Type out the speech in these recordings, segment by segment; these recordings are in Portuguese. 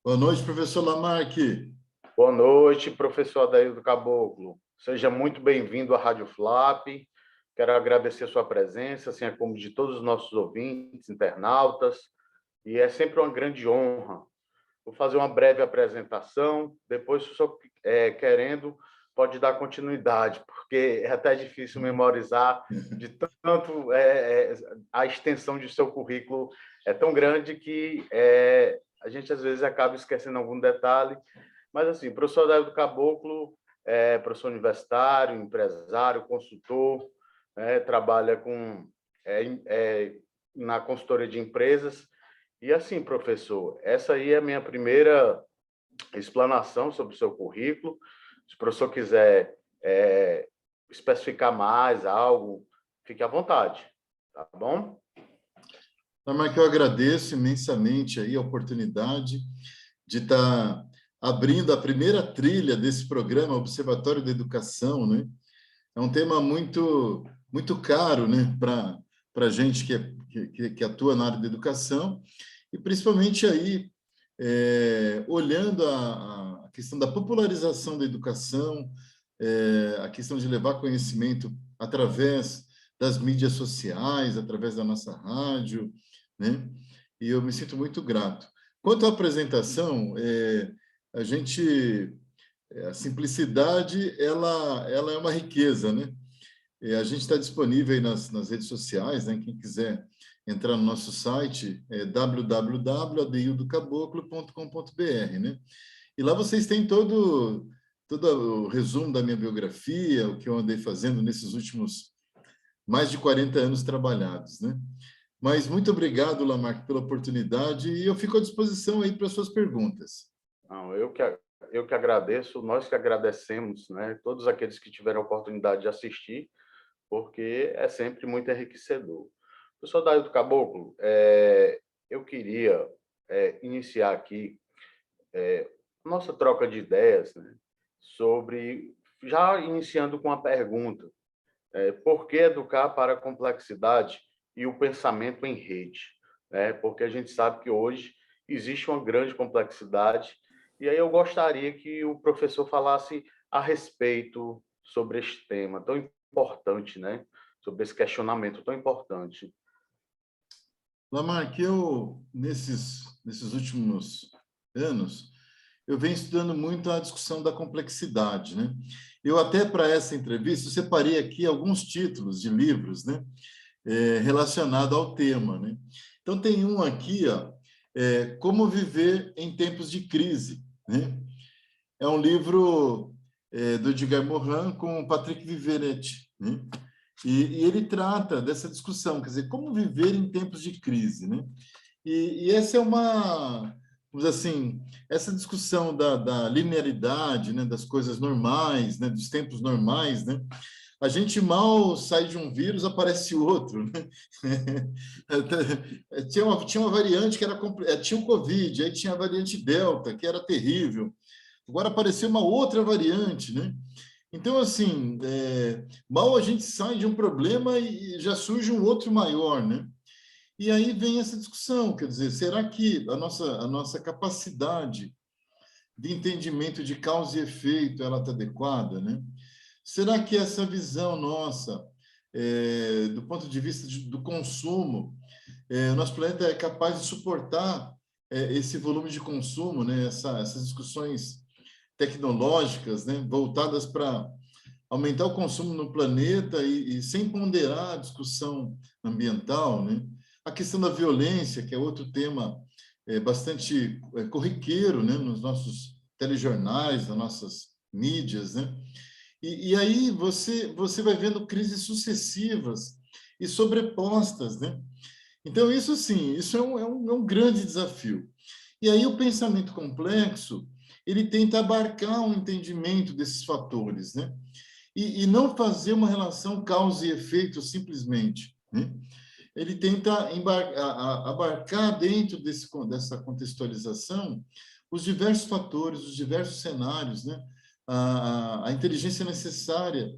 Boa noite, professor Lamarck. Boa noite, professor Adaildo Caboclo. Seja muito bem-vindo à Rádio Flap. Quero agradecer a sua presença, assim como de todos os nossos ouvintes, internautas, e é sempre uma grande honra. Vou fazer uma breve apresentação, depois, se o senhor querendo, pode dar continuidade, porque é até difícil memorizar de tanto a extensão de seu currículo é tão grande que a gente às vezes acaba esquecendo algum detalhe. Mas assim, professor Adaildo Caboclo é professor universitário, empresário, consultor, trabalha na consultoria de empresas. E assim, professor, essa aí é a minha primeira explanação sobre o seu currículo. Se o professor quiser especificar mais algo, fique à vontade, tá bom? Lamarck, eu agradeço imensamente aí a oportunidade de estar abrindo a primeira trilha desse programa Observatório da Educação, né? É um tema muito caro, né, para a gente que atua na área da educação, e principalmente aí olhando a questão da popularização da educação, a questão de levar conhecimento através das mídias sociais, através da nossa rádio, né? E eu me sinto muito grato. Quanto à apresentação, a simplicidade, ela é uma riqueza, né? A gente está disponível aí nas redes sociais, né? Quem quiser entrar no nosso site, é www.adeildocaboclo.com.br, né? E lá vocês têm todo o resumo da minha biografia, o que eu andei fazendo nesses últimos mais de 40 anos trabalhados, né? Mas muito obrigado, Lamarck, pela oportunidade, e eu fico à disposição aí para suas perguntas. Não, eu que agradeço, nós que agradecemos, né? Todos aqueles que tiveram a oportunidade de assistir, porque é sempre muito enriquecedor. Professor Adaildo Caboclo, eu queria iniciar aqui nossa troca de ideias, né, sobre, já iniciando com a pergunta, por que educar para a complexidade e o pensamento em rede? Né? Porque a gente sabe que hoje existe uma grande complexidade, e aí eu gostaria que o professor falasse a respeito sobre este tema tão importante, né? Sobre esse questionamento tão importante. Lamarck, nesses últimos anos, eu venho estudando muito a discussão da complexidade, né? Eu até para essa entrevista separei aqui alguns títulos de livros, né, relacionados ao tema, né? Então tem um aqui, ó, Como Viver em Tempos de Crise, né? É um livro do Edgar Morin com o Patrick Viveretti, né? E ele trata dessa discussão, quer dizer, como viver em tempos de crise, né? E essa é uma, vamos dizer assim, essa discussão da linearidade, né, das coisas normais, né, dos tempos normais, né? A gente mal sai de um vírus, aparece outro, né? Tinha uma variante que tinha o Covid, aí tinha a variante Delta, que era terrível. Agora apareceu uma outra variante, né? Então, assim, mal a gente sai de um problema e já surge um outro maior, né? E aí vem essa discussão, quer dizer, será que a nossa capacidade de entendimento de causa e efeito ela está adequada, né? Será que essa visão nossa, do ponto de vista do consumo, o nosso planeta é capaz de suportar esse volume de consumo, né? Essas discussões tecnológicas, né? Voltadas para aumentar o consumo no planeta e sem ponderar a discussão ambiental, né? A questão da violência, que é outro tema bastante corriqueiro, né? Nos nossos telejornais, nas nossas mídias, né? E aí você vai vendo crises sucessivas e sobrepostas, né? Então, isso sim, isso é um grande desafio. E aí o pensamento complexo, ele tenta abarcar um entendimento desses fatores, né? E não fazer uma relação causa e efeito simplesmente, né? Ele tenta abarcar dentro dessa contextualização os diversos fatores, os diversos cenários, né? A inteligência necessária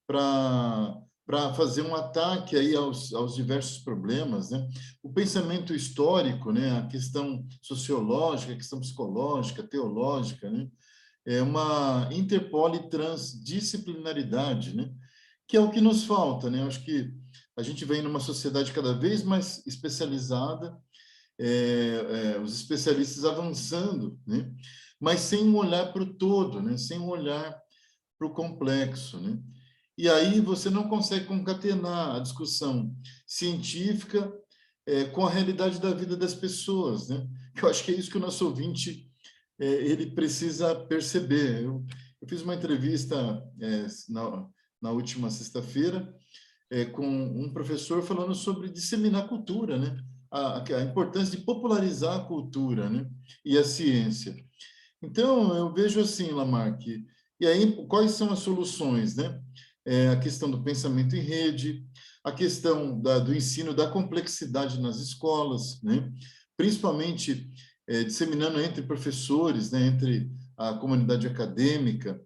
para para fazer um ataque aí aos diversos problemas, né? O pensamento histórico, né? A questão sociológica, a questão psicológica, teológica, né? É uma interpol e transdisciplinaridade, né? Que é o que nos falta, né? Acho que a gente vem numa sociedade cada vez mais especializada, os especialistas avançando, né? Mas sem um olhar para o todo, né? Sem um olhar para o complexo, né? E aí você não consegue concatenar a discussão científica com a realidade da vida das pessoas, né? Eu acho que é isso que o nosso ouvinte ele precisa perceber. Eu fiz uma entrevista na última sexta-feira com um professor falando sobre disseminar cultura, né? A importância de popularizar a cultura, né? E a ciência. Então, eu vejo assim, Lamarck, e aí quais são as soluções, né? A questão do pensamento em rede, a questão do ensino da complexidade nas escolas, né? Principalmente disseminando entre professores, né? Entre a comunidade acadêmica.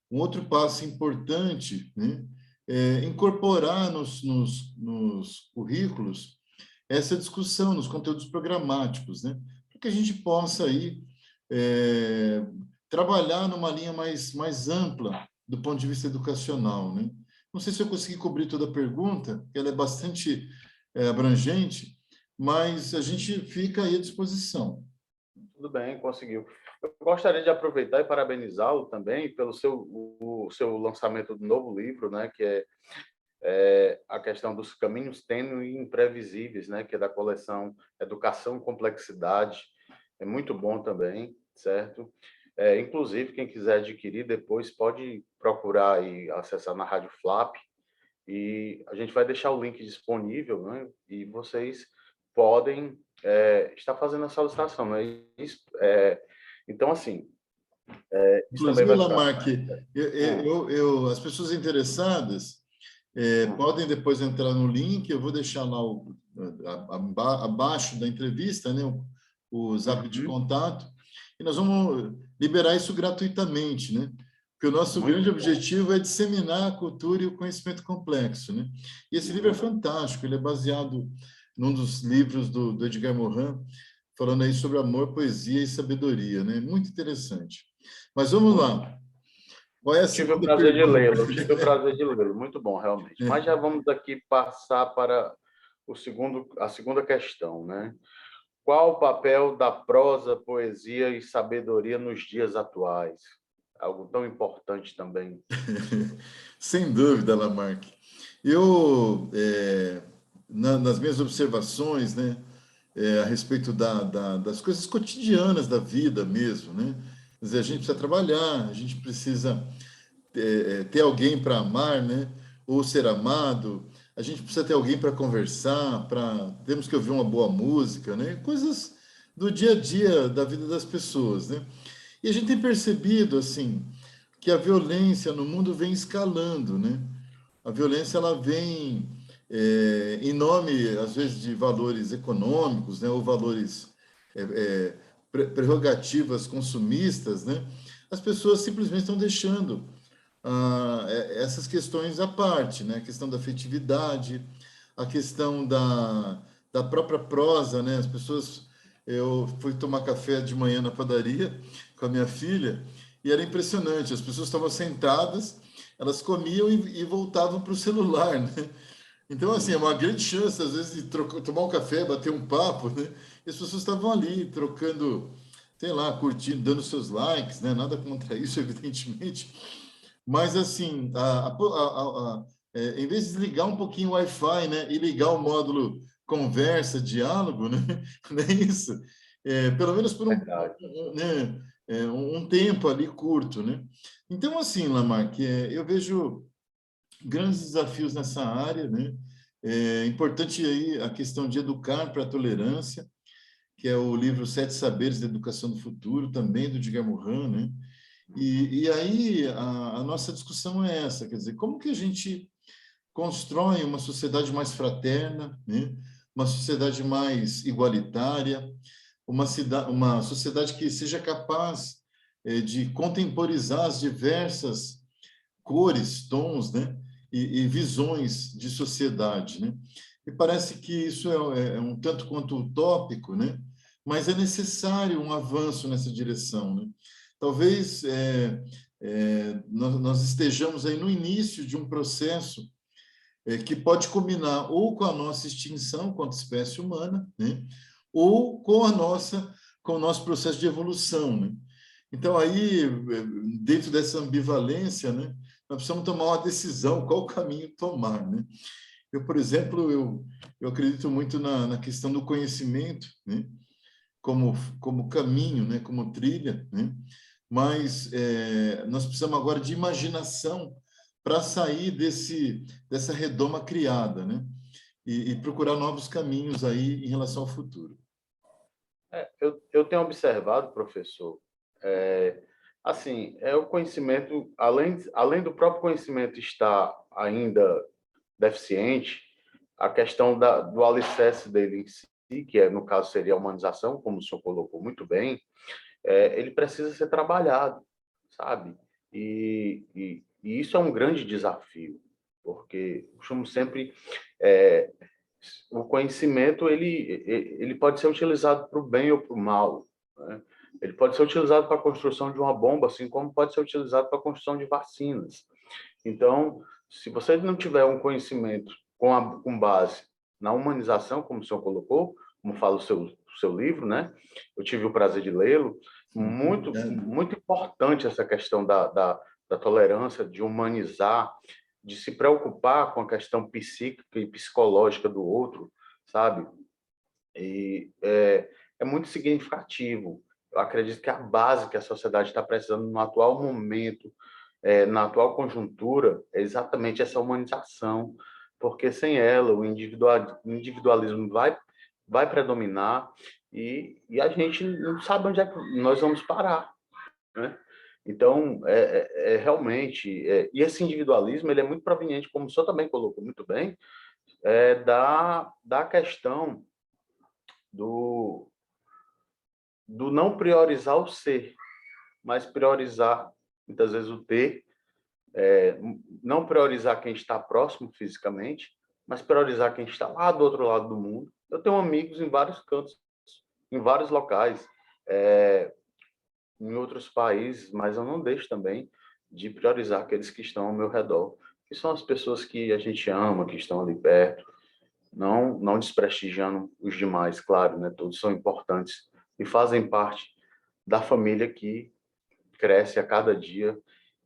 Um outro passo importante, né? Incorporar nos currículos essa discussão, nos conteúdos programáticos, né? Para que a gente possa aí trabalhar numa linha mais ampla do ponto de vista educacional, né? Não sei se eu consegui cobrir toda a pergunta, ela é bastante abrangente, mas a gente fica aí à disposição. Tudo bem, conseguiu. Eu gostaria de aproveitar e parabenizá-lo também pelo o seu lançamento do novo livro, né, que é a questão dos caminhos tênues e imprevisíveis, né, que é da coleção Educação e Complexidade. É muito bom também, certo? Inclusive, quem quiser adquirir depois pode procurar e acessar na Rádio Flap, e a gente vai deixar o link disponível, né? E vocês podem estar fazendo a solicitação, não é isso? Então, assim, isso também Inclusive, vai ficar. Lamarck, as pessoas interessadas podem depois entrar no link, eu vou deixar lá abaixo da entrevista, né, o zap de contato, e nós vamos liberar isso gratuitamente, né? Porque o nosso grande objetivo é disseminar a cultura e o conhecimento complexo, né? E esse livro é fantástico, ele é baseado num dos livros do Edgar Morin, falando aí sobre amor, poesia e sabedoria, né? Muito interessante. Mas vamos lá. Qual é a tive o segunda prazer de pergunta? lê-lo, tive o prazer de lê-lo, muito bom, realmente. Mas já vamos aqui passar para a segunda questão, né? Qual o papel da prosa, poesia e sabedoria nos dias atuais? Algo tão importante também. Sem dúvida, Lamarck. Eu, nas minhas observações, né, a respeito das coisas cotidianas da vida mesmo, né? Quer dizer, a gente precisa trabalhar, a gente precisa ter alguém para amar, né? Ou ser amado, a gente precisa ter alguém para conversar, temos que ouvir uma boa música, né? Coisas do dia a dia da vida das pessoas, né? E a gente tem percebido, assim, que a violência no mundo vem escalando, né? A violência ela vem em nome, às vezes, de valores econômicos, né? Ou valores prerrogativas consumistas, né? As pessoas simplesmente estão deixando essas questões à parte, né? A questão da afetividade, a questão da própria prosa, né? As pessoas... Eu fui tomar café de manhã na padaria com a minha filha e era impressionante. As pessoas estavam sentadas, elas comiam e voltavam para o celular, né? Então, assim, é uma grande chance, às vezes, de tomar um café, bater um papo, né? E as pessoas estavam ali, trocando, sei lá, curtindo, dando seus likes, né? Nada contra isso, evidentemente. Mas, assim, em vez de desligar um pouquinho o Wi-Fi, né? E ligar o módulo conversa, diálogo, né? Não é isso? Pelo menos por um tempo ali curto, né? Então, assim, Lamarck, eu vejo grandes desafios nessa área, né? É importante aí a questão de educar para a tolerância, que é o livro Sete Saberes da Educação do Futuro, também do Edgar Morin, né? E aí a nossa discussão é essa, quer dizer, como que a gente constrói uma sociedade mais fraterna, né? Uma sociedade mais igualitária, uma sociedade que seja capaz de contemporizar as diversas cores, tons, né? e visões de sociedade, né? E parece que isso é um tanto quanto utópico, né? Mas é necessário um avanço nessa direção, né? Talvez nós estejamos aí no início de um processo que pode combinar ou com a nossa extinção quanto espécie humana, né? Ou com com o nosso processo de evolução, né? Então, aí, dentro dessa ambivalência, né, nós precisamos tomar uma decisão, qual caminho tomar, né? Eu, por exemplo, eu acredito muito na questão do conhecimento, né, como caminho, né, como trilha, né? Mas nós precisamos agora de imaginação para sair dessa redoma criada, né? E procurar novos caminhos aí em relação ao futuro. Eu tenho observado, professor, assim, o conhecimento, além do próprio conhecimento estar ainda deficiente, a questão do alicerce dele em si, que no caso seria a humanização, como o senhor colocou muito bem, ele precisa ser trabalhado, sabe? E isso é um grande desafio, porque costumo sempre o conhecimento ele pode ser utilizado para o bem ou para o mal, né? Ele pode ser utilizado para a construção de uma bomba, assim como pode ser utilizado para a construção de vacinas. Então, se você não tiver um conhecimento com base na humanização, como o senhor colocou, como fala o seu livro, né? Eu tive o prazer de lê-lo. Muito importante essa questão da tolerância, de humanizar, de se preocupar com a questão psíquica e psicológica do outro, sabe? E é muito significativo. Eu acredito que a base que a sociedade está precisando no atual momento, na atual conjuntura, é exatamente essa humanização, porque sem ela o individualismo vai predominar e a gente não sabe onde é que nós vamos parar, né? Então, realmente, e esse individualismo ele é muito proveniente, como o senhor também colocou muito bem, da questão do não priorizar o ser, mas priorizar, muitas vezes, o ter, não priorizar quem está próximo fisicamente, mas priorizar quem está lá do outro lado do mundo. Eu tenho amigos em vários cantos, em vários locais, em outros países, mas eu não deixo também de priorizar aqueles que estão ao meu redor, que são as pessoas que a gente ama, que estão ali perto, não desprestigiando os demais, claro, né? Todos são importantes e fazem parte da família que cresce a cada dia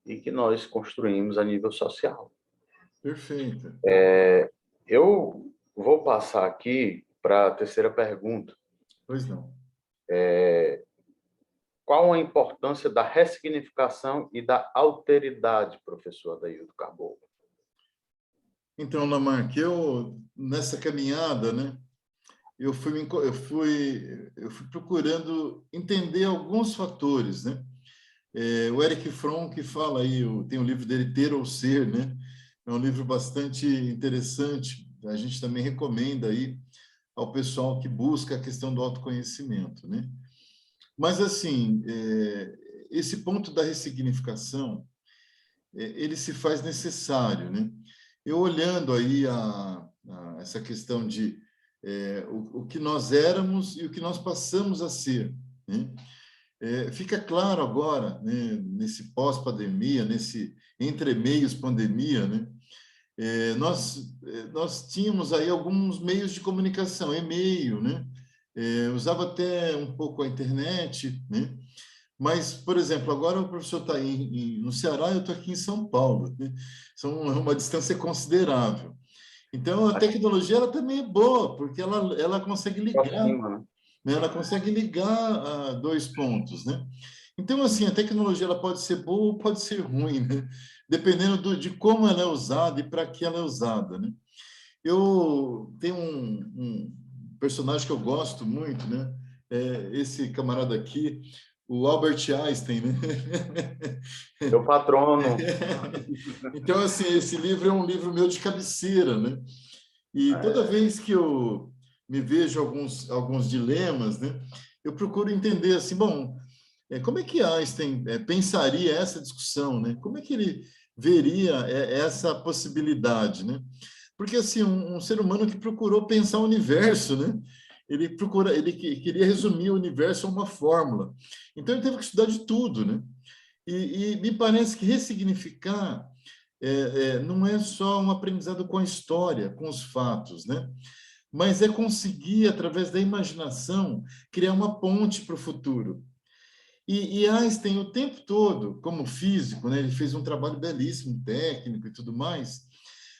e que nós construímos a nível social. Perfeito. Eu vou passar aqui para a terceira pergunta. Pois não. Qual a importância da ressignificação e da alteridade, professor Adaildo Caboclo? Então, Lamarck, eu, nessa caminhada, né, eu fui procurando entender alguns fatores, né? O Eric Fromm, que fala aí, tem o livro dele, Ter ou Ser, né? É um livro bastante interessante. A gente também recomenda aí ao pessoal que busca a questão do autoconhecimento, né? Mas, assim, esse ponto da ressignificação, ele se faz necessário, né? Eu olhando aí essa questão de o que nós éramos e o que nós passamos a ser, né? Fica claro agora, né, nesse pós-pandemia, nesse entre-meios pandemia, né? Nós tínhamos aí alguns meios de comunicação, e-mail, né? Usava até um pouco a internet, né? Mas, por exemplo, agora o professor está no Ceará, eu estou aqui em São Paulo, né? São uma distância considerável. Então, a tecnologia ela também é boa, porque ela consegue ligar, né? Ela consegue ligar dois pontos, né? Então, assim, a tecnologia ela pode ser boa ou pode ser ruim, né? Dependendo de como ela é usada e para que ela é usada, né? Eu tenho um personagem que eu gosto muito, né? Esse camarada aqui, o Albert Einstein, né? Meu patrono. Então, assim, esse livro é um livro meu de cabeceira, né? E toda vez que eu me vejo alguns dilemas, né? Eu procuro entender assim, bom, como é que Einstein pensaria essa discussão, né? Como é que ele veria essa possibilidade, né? Porque assim, um ser humano que procurou pensar o universo, né? Queria resumir o universo a uma fórmula. Então ele teve que estudar de tudo, né? E me parece que ressignificar não é só um aprendizado com a história, com os fatos, né? Mas é conseguir, através da imaginação, criar uma ponte para o futuro. E Einstein, o tempo todo, como físico, né, ele fez um trabalho belíssimo, técnico e tudo mais,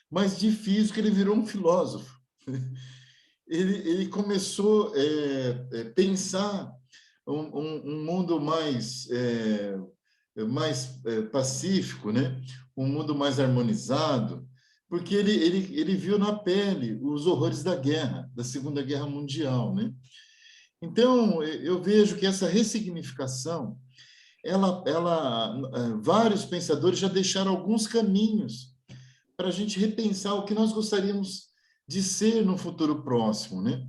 mas de físico ele virou um filósofo. Ele começou a pensar um mundo mais pacífico, né? Um mundo mais harmonizado, porque ele viu na pele os horrores da guerra, da Segunda Guerra Mundial, né? Então, eu vejo que essa ressignificação, vários pensadores já deixaram alguns caminhos para a gente repensar o que nós gostaríamos de ser no futuro próximo, né?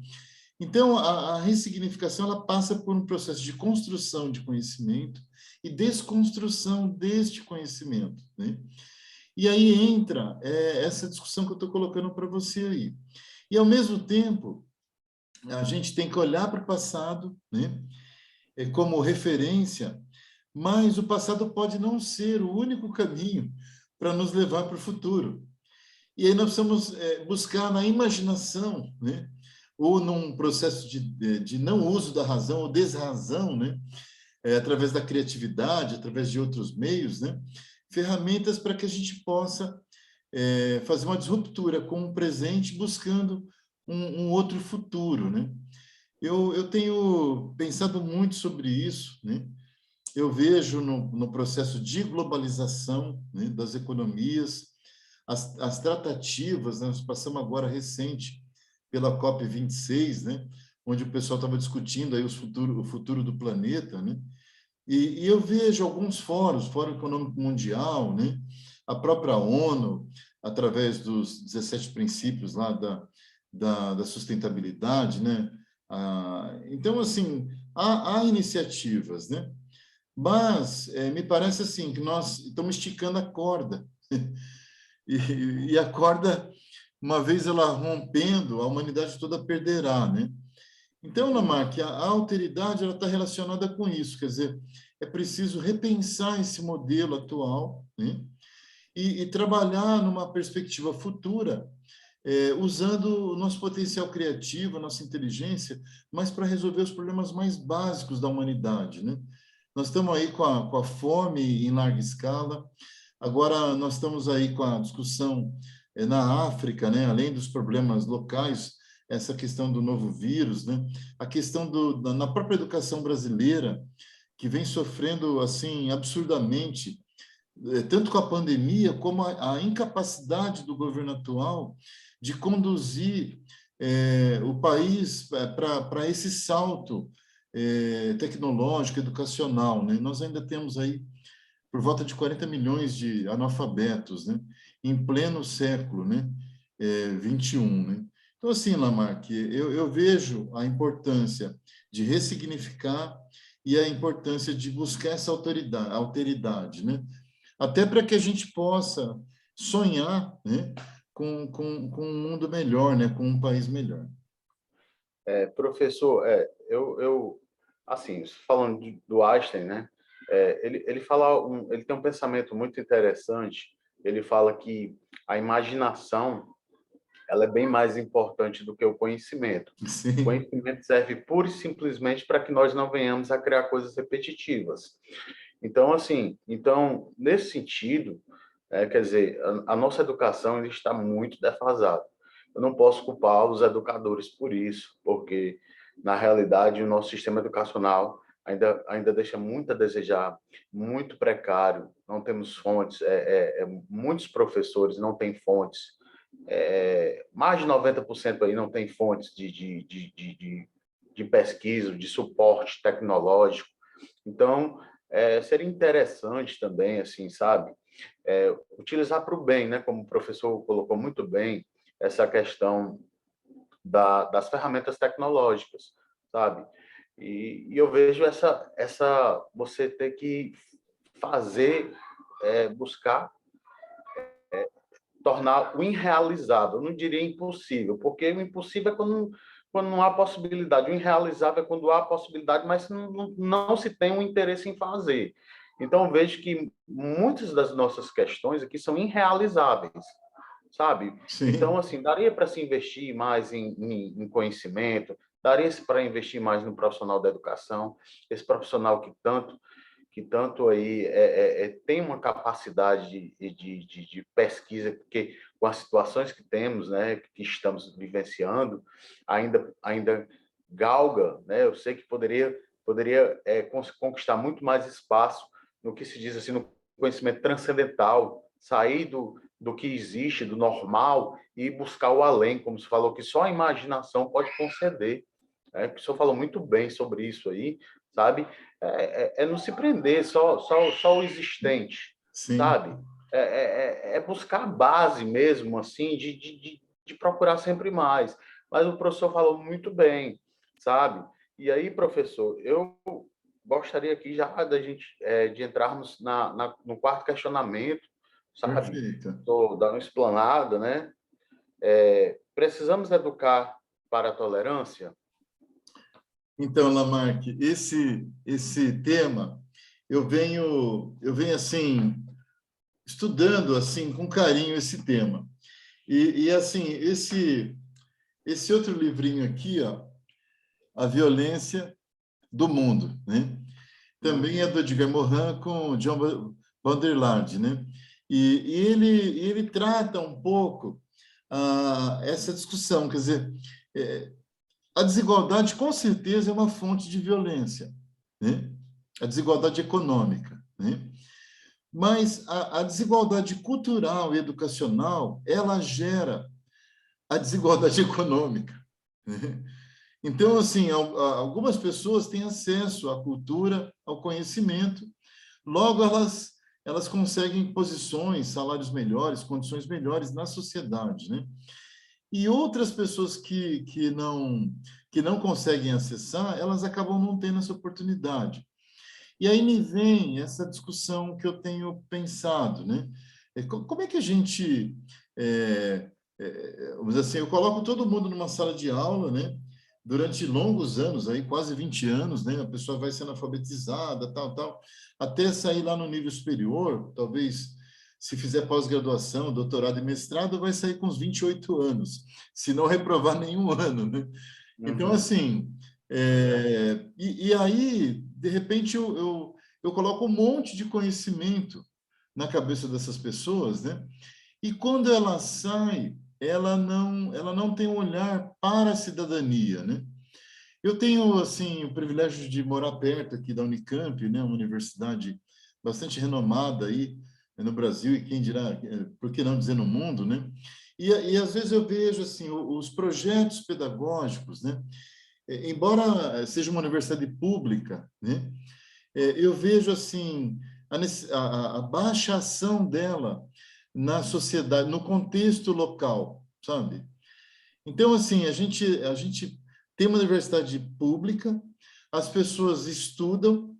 Então, a ressignificação ela passa por um processo de construção de conhecimento e desconstrução deste conhecimento, né? E aí entra essa discussão que eu estou colocando para você aí. E, ao mesmo tempo, a gente tem que olhar para o passado, né? Como referência, mas o passado pode não ser o único caminho para nos levar para o futuro. E aí nós precisamos buscar na imaginação, né? Ou num processo de não uso da razão ou desrazão, né? Através da criatividade, através de outros meios, né? Ferramentas para que a gente possa fazer uma disruptura com o presente, buscando um outro futuro, né? Eu tenho pensado muito sobre isso, né? Eu vejo no processo de globalização, né, das economias, as tratativas, né, nós passamos agora recente pela COP26, né, onde o pessoal estava discutindo aí o futuro do planeta, né, e eu vejo alguns fóruns, Fórum Econômico Mundial, né, a própria ONU, através dos 17 princípios lá da sustentabilidade, né, então, assim, há iniciativas, né, mas me parece assim que nós estamos esticando a corda. E a corda, uma vez ela rompendo, a humanidade toda perderá, né? Então, Lamarck, a alteridade ela está relacionada com isso, quer dizer, é preciso repensar esse modelo atual, né? E trabalhar numa perspectiva futura, usando o nosso potencial criativo, a nossa inteligência, mas para resolver os problemas mais básicos da humanidade, né? Nós estamos aí com a fome em larga escala, agora nós estamos aí com a discussão na África, né? Além dos problemas locais, essa questão do novo vírus, né? A questão na própria educação brasileira, que vem sofrendo assim absurdamente, tanto com a pandemia como a incapacidade do governo atual de conduzir o país para esse salto tecnológico, educacional, né? Nós ainda temos aí por volta de 40 milhões de analfabetos, né? Em pleno século, né? 21, né? Então, assim, Lamarck, eu vejo a importância de ressignificar e a importância de buscar essa alteridade, né? Até para que a gente possa sonhar, né? Com um mundo melhor, né? Com um país melhor. Professor, assim, falando do Einstein, né? Ele tem um pensamento muito interessante. Ele fala que a imaginação ela é bem mais importante do que o conhecimento. O Sim, conhecimento serve pura e simplesmente para que nós não venhamos a criar coisas repetitivas. Então, assim, nesse sentido, quer dizer, a nossa educação ele está muito defasada. Eu não posso culpar os educadores por isso, porque, na realidade, o nosso sistema educacional ainda deixa muito a desejar, muito precário, não temos fontes, muitos professores não têm fontes, mais de 90% aí não tem fontes de pesquisa, de suporte tecnológico. Então, seria interessante também, assim, sabe, utilizar para o bem, né? Como o professor colocou muito bem, essa questão das ferramentas tecnológicas, sabe? E eu vejo você ter que fazer, buscar tornar o irrealizável. Eu não diria impossível, porque o impossível é quando não há possibilidade. O irrealizável é quando há possibilidade, mas não se tem um interesse em fazer. Então, eu vejo que muitas das nossas questões aqui são irrealizáveis, sabe? Então, Sim, assim, daria para se investir mais em conhecimento, daria para investir mais no profissional da educação, esse profissional que tanto aí tem uma capacidade de pesquisa, porque com as situações que temos, né, que estamos vivenciando, ainda galga, né? Eu sei que poderia conquistar muito mais espaço no que se diz assim no conhecimento transcendental, sair do que existe, do normal, e buscar o além, como se falou que só a imaginação pode conceder. O professor falou muito bem sobre isso aí, sabe? Não se prender só o existente, sim. sabe? É buscar a base mesmo, assim, de procurar sempre mais. Mas o professor falou muito bem, sabe? E aí, professor, eu gostaria aqui já da gente de entrarmos no quarto questionamento, sabe? Perfeito. Dar uma explanada, né? Precisamos educar para a tolerância? Então, Lamarck, esse tema eu venho assim estudando assim com carinho esse tema. E assim, esse outro livrinho aqui, ó, A Violência do Mundo, né? Também é Uhum. do Edgar Morin com John Vanderlande, né? E ele trata um pouco essa discussão, quer dizer, é, a desigualdade com certeza é uma fonte de violência, né? A desigualdade econômica, né? Mas a desigualdade cultural e educacional, ela gera a desigualdade econômica, né? Então, assim, algumas pessoas têm acesso à cultura, ao conhecimento, logo elas conseguem posições, salários melhores, condições melhores na sociedade, né? E outras pessoas que não conseguem acessar, elas acabam não tendo essa oportunidade. E aí me vem essa discussão que eu tenho pensado, né? Como é que a gente, vamos dizer assim, eu coloco todo mundo numa sala de aula, né? Durante longos anos, aí quase 20 anos, né? A pessoa vai sendo alfabetizada, tal, tal, até sair lá no nível superior, talvez se fizer pós-graduação, doutorado e mestrado, vai sair com uns 28 anos, se não reprovar nenhum ano, né? Então, Uhum. assim, e aí, de repente, eu coloco um monte de conhecimento na cabeça dessas pessoas, né? E quando ela sai, ela não tem um olhar para a cidadania, né? Eu tenho, assim, o privilégio de morar perto aqui da Unicamp, né? Uma universidade bastante renomada aí no Brasil e quem dirá, por que não dizer no mundo, né? E às vezes eu vejo, assim, os projetos pedagógicos, né? Embora seja uma universidade pública, né, eu vejo assim a baixa ação dela na sociedade, no contexto local, sabe? Então, assim, a gente tem uma universidade pública, as pessoas estudam,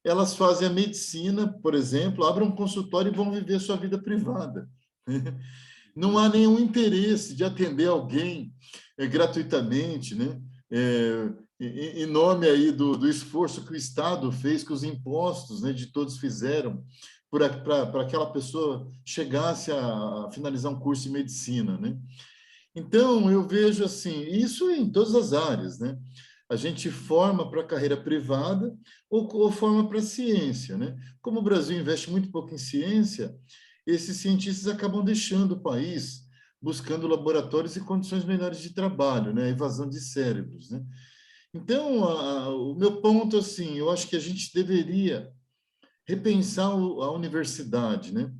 elas fazem a medicina, por exemplo, abrem um consultório e vão viver a sua vida privada. Não há nenhum interesse de atender alguém gratuitamente, né? Em nome aí do esforço que o Estado fez, que os impostos, né, de todos fizeram para aquela pessoa chegasse a finalizar um curso de medicina, né? Então, eu vejo assim, isso em todas as áreas, né? A gente forma para a carreira privada ou forma para a ciência, né? Como o Brasil investe muito pouco em ciência, esses cientistas acabam deixando o país, buscando laboratórios e condições melhores de trabalho, né? A evasão de cérebros, né? Então, o meu ponto, assim, eu acho que a gente deveria repensar a universidade, né?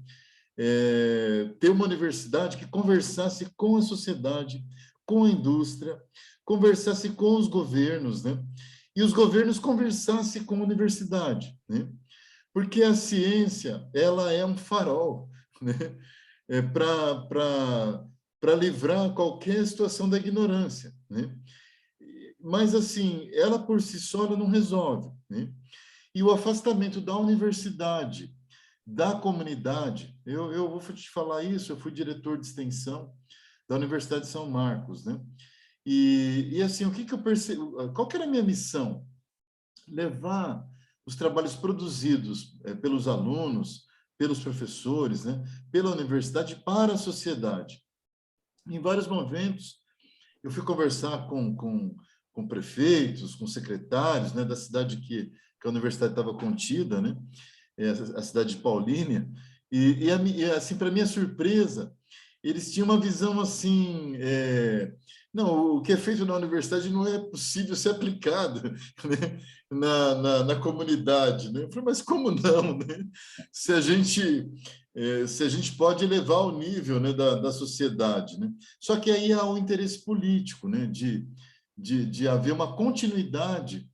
Ter uma universidade que conversasse com a sociedade, com a indústria, conversasse com os governos, né? E os governos conversassem com a universidade, né? Porque a ciência, ela é um farol, né? Para livrar qualquer situação da ignorância, né? Mas, assim, ela por si só ela não resolve, né? E o afastamento da universidade da comunidade. Eu vou te falar isso, eu fui diretor de extensão da Universidade de São Marcos, né? E assim, o que que eu percebo? Qual que era a minha missão? Levar os trabalhos produzidos pelos alunos, pelos professores, né, pela universidade para a sociedade. Em vários momentos, eu fui conversar com prefeitos, com secretários, né, da cidade que a universidade estava contida, né, a cidade de Paulínia, e assim, para minha surpresa, eles tinham uma visão assim, não, o que é feito na universidade não é possível ser aplicado, né, na comunidade, né? Eu falei, mas como não, né? Se a gente, se a gente pode elevar o nível, né, da sociedade, né? Só que aí há um interesse político, né, de haver uma continuidade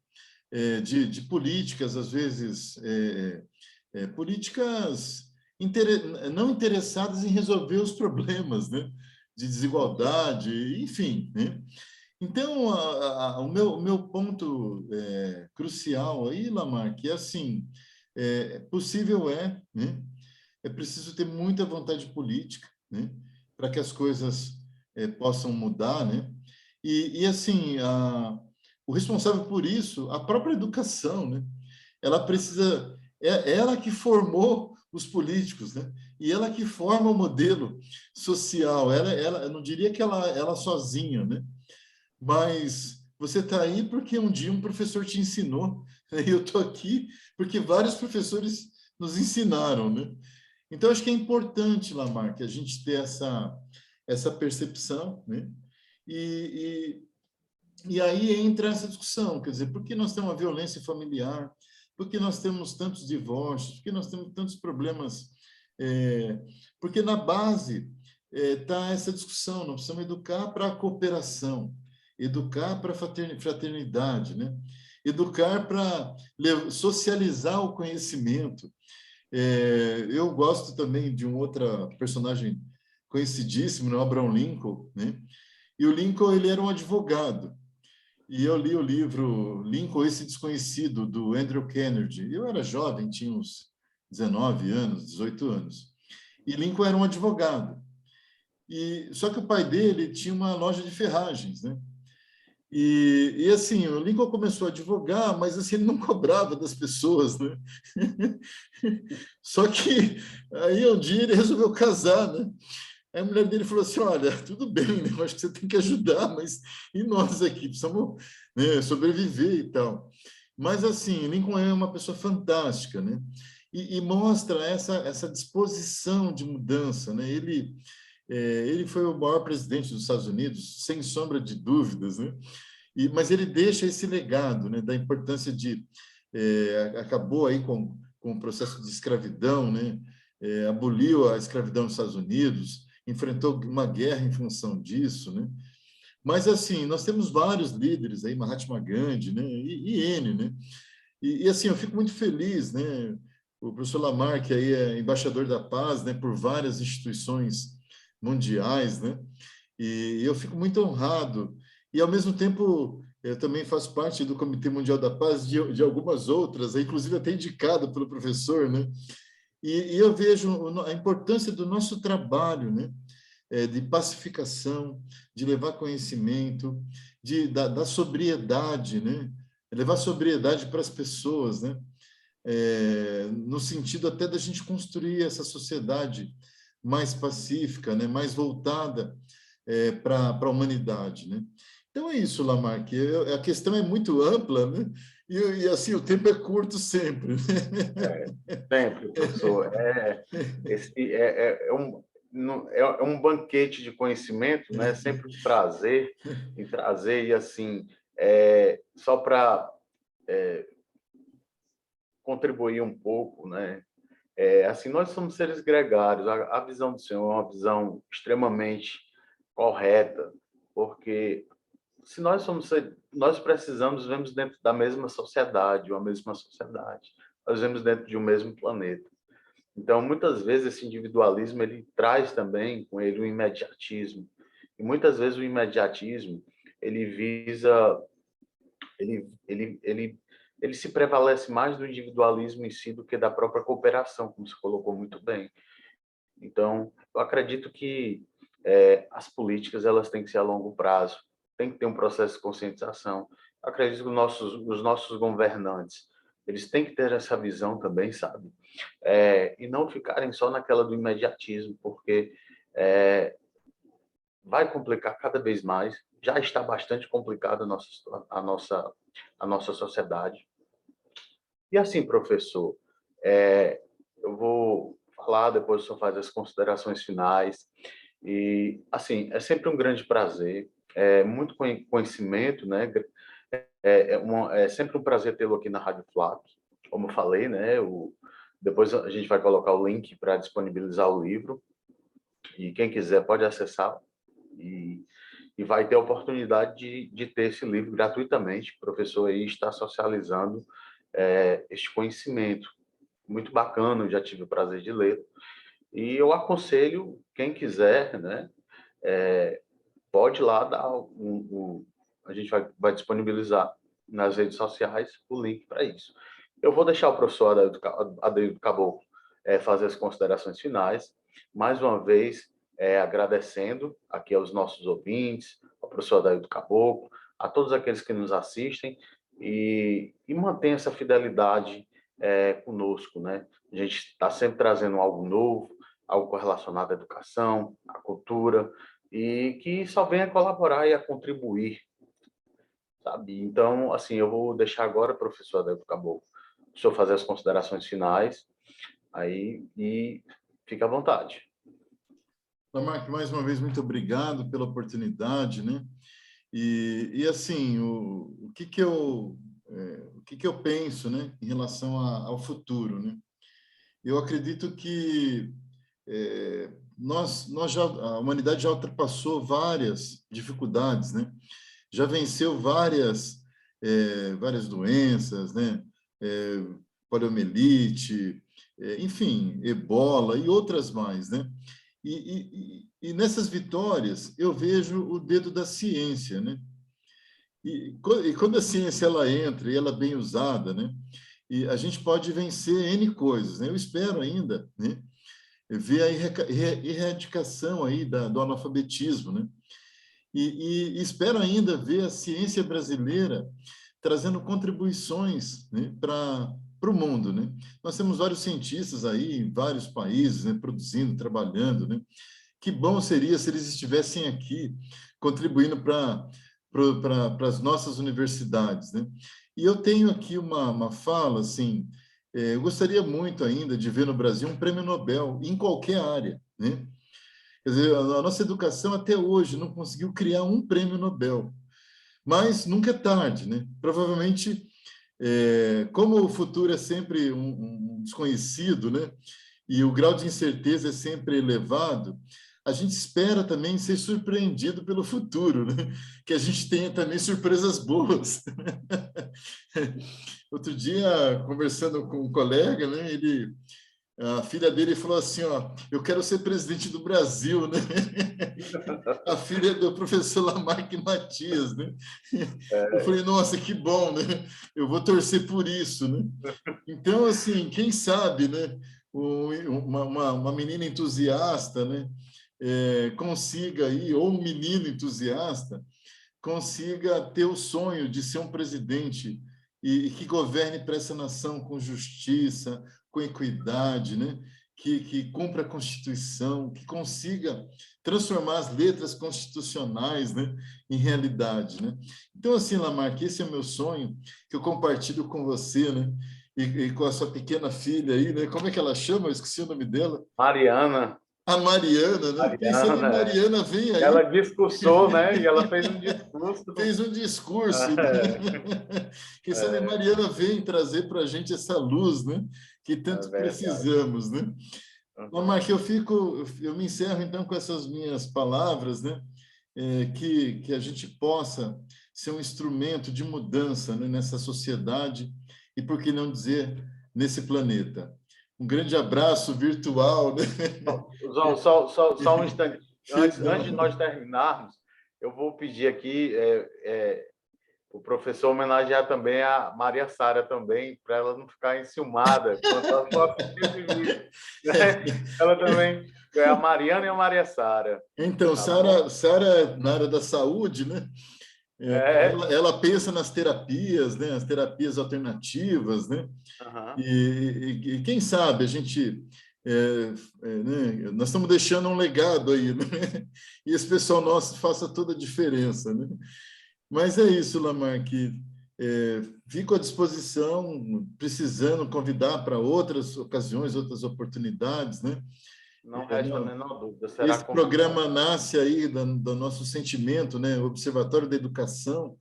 de políticas, às vezes, políticas não interessadas em resolver os problemas, né? De desigualdade, enfim, né? Então, o meu ponto crucial aí, Lamarck, é assim, possível né? É preciso ter muita vontade política, né? Para que as coisas possam mudar, né? E assim, o responsável por isso, a própria educação, né? Ela precisa, ela que formou os políticos, né? E ela que forma o modelo social. Eu não diria que ela sozinha, né? Mas você está aí porque um dia um professor te ensinou, né? E eu estou aqui porque vários professores nos ensinaram, né? Então, acho que é importante, Lamarck, a gente ter essa percepção, né? E, e aí entra essa discussão, quer dizer, por que nós temos uma violência familiar? Por que nós temos tantos divórcios? Por que nós temos tantos problemas? É, porque na base está essa discussão, nós precisamos educar para a cooperação, educar para a fraternidade, né? Educar para socializar o conhecimento. Eu gosto também de um outro personagem conhecidíssimo, né? Abraham Lincoln, né? E o Lincoln, ele era um advogado. E eu li o livro Lincoln, Esse Desconhecido, do Andrew Carnegie. Eu era jovem, tinha uns 19 anos, 18 anos. E Lincoln era um advogado. Só que o pai dele tinha uma loja de ferragens, né? E assim, o Lincoln começou a advogar, mas assim, ele não cobrava das pessoas, né? Só que aí um dia ele resolveu casar, né? Aí a mulher dele falou assim, olha, tudo bem, né? Eu acho que você tem que ajudar, mas e nós aqui precisamos, né, sobreviver e tal. Mas assim, Lincoln é uma pessoa fantástica, né? E mostra essa disposição de mudança, né? Ele foi o maior presidente dos Estados Unidos, sem sombra de dúvidas, né? Mas ele deixa esse legado, né, da importância acabou aí com o processo de escravidão, né? Aboliu a escravidão nos Estados Unidos, enfrentou uma guerra em função disso, né? Mas assim, nós temos vários líderes aí, Mahatma Gandhi, né? E N, né? Assim, eu fico muito feliz, né? O professor Lamarck aí é embaixador da paz, né? Por várias instituições mundiais, né? E eu fico muito honrado. E, ao mesmo tempo, eu também faço parte do Comitê Mundial da Paz de algumas outras, inclusive até indicado pelo professor, né? E eu vejo a importância do nosso trabalho, né? De pacificação, de levar conhecimento, da sobriedade, né? Levar sobriedade para as pessoas, né? No sentido até da gente construir essa sociedade mais pacífica, né? Mais voltada para a humanidade, né? Então é isso, Lamarck. A questão é muito ampla, né? Assim o tempo é curto sempre. Sempre, professor. É um banquete de conhecimento, né? Sempre um prazer em trazer e assim só para contribuir um pouco, né? Assim, nós somos seres gregários. A visão do senhor é uma visão extremamente correta, porque se nós precisamos, vivemos dentro da mesma sociedade, uma mesma sociedade. Nós vivemos dentro de um mesmo planeta. Então, muitas vezes esse individualismo ele traz também com ele o imediatismo. E muitas vezes o imediatismo ele visa ele ele se prevalece mais do individualismo em si do que da própria cooperação, como você colocou muito bem. Então, eu acredito que as políticas elas têm que ser a longo prazo, tem que ter um processo de conscientização. Eu acredito que os nossos governantes eles têm que ter essa visão também, sabe? E não ficarem só naquela do imediatismo, porque vai complicar cada vez mais. Já está bastante complicada a nossa sociedade. E assim, professor, eu vou falar, depois o senhor faz as considerações finais. E, assim, é sempre um grande prazer, muito conhecimento, né? É sempre um prazer tê-lo aqui na Rádio Flap, como eu falei, né? Depois a gente vai colocar o link para disponibilizar o livro, e quem quiser pode acessar e vai ter a oportunidade de ter esse livro gratuitamente. O professor aí está socializando este conhecimento. Muito bacana, eu já tive o prazer de ler. E eu aconselho, quem quiser, né, pode ir lá dar a gente vai disponibilizar nas redes sociais o link para isso. Eu vou deixar o professor Adaildo Caboclo fazer as considerações finais. Mais uma vez, agradecendo aqui aos nossos ouvintes, ao professor Adaildo Caboclo, a todos aqueles que nos assistem e mantém essa fidelidade conosco, né? A gente está sempre trazendo algo novo, algo relacionado à educação, à cultura, e que só venha colaborar e a contribuir, sabe? Então, assim, eu vou deixar agora, professor Adaildo Caboclo, o senhor fazer as considerações finais, aí, e fique à vontade. Lamarck, mais uma vez, muito obrigado pela oportunidade, né? E assim, o que eu penso, né, em relação ao futuro, né? Eu acredito que a humanidade já ultrapassou várias dificuldades, né? Já venceu várias doenças, né? Poliomielite, enfim, ebola e outras mais, né? E nessas vitórias eu vejo o dedo da ciência, né? E quando a ciência ela entra e ela é bem usada, né? E a gente pode vencer N coisas, né? Eu espero ainda, né? Ver a erradicação aí do analfabetismo, né? E espero ainda ver a ciência brasileira trazendo contribuições, né, para o mundo, né? Nós temos vários cientistas aí em vários países, né, produzindo, trabalhando, né? Que bom seria se eles estivessem aqui contribuindo para as nossas universidades, né? E eu tenho aqui uma fala, assim, eu gostaria muito ainda de ver no Brasil um prêmio Nobel em qualquer área, né? Quer dizer, a nossa educação até hoje não conseguiu criar um prêmio Nobel, mas nunca é tarde, né? Provavelmente, como o futuro é sempre um desconhecido, né? E o grau de incerteza é sempre elevado, a gente espera também ser surpreendido pelo futuro, né? Que a gente tenha também surpresas boas. Outro dia, conversando com um colega, né? A filha dele falou assim, ó, eu quero ser presidente do Brasil, né? A filha do professor Lamarck Matias, né? Eu falei, nossa, que bom, né? Eu vou torcer por isso, né? Então, assim, quem sabe, né? Uma menina entusiasta, né? Consiga aí, ou um menino entusiasta, consiga ter o sonho de ser um presidente e que governe para essa nação com justiça, com equidade, né? Que cumpra a Constituição, que consiga transformar as letras constitucionais, né, em realidade, né? Então, assim, Lamarck, esse é o meu sonho, que eu compartilho com você, né? E com a sua pequena filha aí, né? Como é que ela chama? Eu esqueci o nome dela. Mariana. A Mariana, né? Pensando em Mariana, Mariana, vem ela aí. discursou, né? E ela fez um discurso. Fez um discurso. Né? Quem sabe Mariana vem trazer para a gente essa luz, né? Que tanto verdade. precisamos, né? Bom, Uhum. Mark, eu me encerro então com essas minhas palavras, né? Que a gente possa ser um instrumento de mudança, né, nessa sociedade e, por que não dizer, nesse planeta. Um grande abraço virtual, né? João, só um instante. Antes de nós terminarmos, eu vou pedir aqui, o professor homenagear também a Maria Sara também, para ela não ficar enciumada quando ela for assistir esse vídeo, né? Ela também é a Mariana e a Maria Sara. Então, Tá bom? Sara, na área da saúde, né? É. Ela pensa nas terapias, né? As terapias alternativas, né? Aham. E quem sabe a gente, né? Nós estamos deixando um legado aí, né? E esse pessoal nosso faça toda a diferença, né? Mas é isso, Lamarck. Fico à disposição, precisando convidar para outras ocasiões, outras oportunidades, né? Não resta a menor dúvida. Será Esse programa convidado. nasce aí do nosso sentimento, né? Observatório da Educação,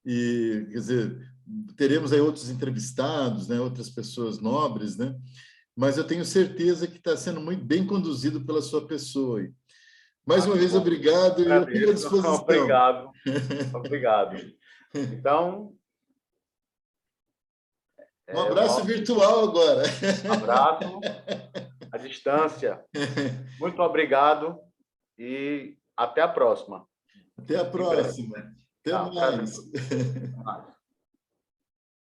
e, quer dizer, teremos aí outros entrevistados, né? Outras pessoas nobres, né? Mas eu tenho certeza que está sendo muito bem conduzido pela sua pessoa. Mais uma Que vez, bom. obrigado, e eu fico à Agradeço. disposição. Obrigado. Obrigado. Então, Um o abraço nosso virtual agora. abraço à distância. Muito obrigado e até a próxima. Até a Em breve. próxima. Até Tchau. Prazer. mais. Até mais.